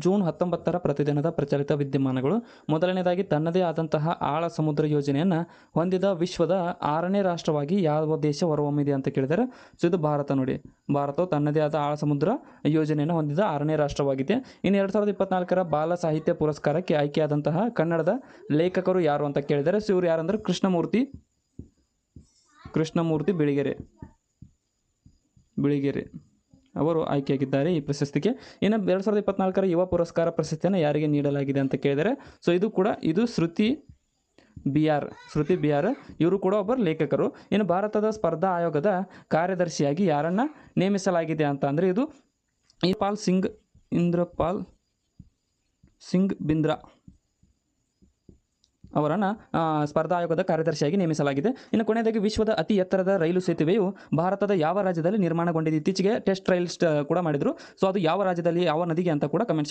June 19ರ ಪ್ರತಿದಿನದ ಪ್ರಚಲಿತ ವಿದ್ಯಮಾನಗಳು. ಮೊದಲನೇದಾಗಿ, ತನ್ನದೇ ಆದಂತಹ ಆಳ ಸಮುದ್ರ ಯೋಜನೆಯನ್ನು ಹೊಂದಿದ ವಿಶ್ವದ 6ನೇ ರಾಷ್ಟ್ರವಾಗಿ ಯಾವ ದೇಶ ಹೊರಹೊಮ್ಮಿದೆ ಅಂತ ಕೇಳಿದರೆ, ಸೊ ಇದು ಭಾರತ ನೋಡಿ. ಭಾರತವು ತನ್ನದೇ ಆದ ಆಳ ಸಮುದ್ರ ಯೋಜನೆಯನ್ನು ಹೊಂದಿದ 6ನೇ ರಾಷ್ಟ್ರವಾಗಿದೆ. ಇನ್ನು 2024ರ ಬಾಲ ಸಾಹಿತ್ಯ ಪುರಸ್ಕಾರಕ್ಕೆ ಆಯ್ಕೆಯಾದಂತಹ ಕನ್ನಡದ ಲೇಖಕರು ಯಾರು ಅಂತ ಕೇಳಿದರೆ, ಸೊ ಇವರು ಯಾರಂದ್ರೆ ಕೃಷ್ಣಮೂರ್ತಿ ಬಿಳಿಗೆರೆ ಅವರು ಆಯ್ಕೆಯಾಗಿದ್ದಾರೆ ಈ ಪ್ರಶಸ್ತಿಗೆ. ಇನ್ನು 2024ರ ಯುವ ಪುರಸ್ಕಾರ ಪ್ರಶಸ್ತಿಯನ್ನು ಯಾರಿಗೆ ನೀಡಲಾಗಿದೆ ಅಂತ ಕೇಳಿದರೆ, ಸೊ ಇದು ಶ್ರುತಿ ಬಿ ಆರ್ ಇವರು ಕೂಡ ಒಬ್ಬರು ಲೇಖಕರು. ಇನ್ನು ಭಾರತದ ಸ್ಪರ್ಧಾ ಆಯೋಗದ ಕಾರ್ಯದರ್ಶಿಯಾಗಿ ಯಾರನ್ನು ನೇಮಿಸಲಾಗಿದೆ ಅಂತ ಅಂದರೆ, ಇದು ಇಂದ್ರಪಾಲ್ ಸಿಂಗ್ ಬಿಂದ್ರಾ ಅವರನ್ನು ಸ್ಪರ್ಧಾ ಆಯೋಗದ ಕಾರ್ಯದರ್ಶಿಯಾಗಿ ನೇಮಿಸಲಾಗಿದೆ. ಇನ್ನು ಕೊನೆಯದಾಗಿ, ವಿಶ್ವದ ಅತಿ ಎತ್ತರದ ರೈಲು ಸೇತುವೆಯು ಭಾರತದ ಯಾವ ರಾಜ್ಯದಲ್ಲಿ ನಿರ್ಮಾಣಗೊಂಡಿದೆ? ಇತ್ತೀಚೆಗೆ ಟೆಸ್ಟ್ ಟ್ರಯಲ್ಸ್ ಕೂಡ ಮಾಡಿದರು. ಸೊ ಅದು ಯಾವ ರಾಜ್ಯದಲ್ಲಿ, ಯಾವ ನದಿಗೆ ಅಂತ ಕೂಡ ಕಮೆಂಟ್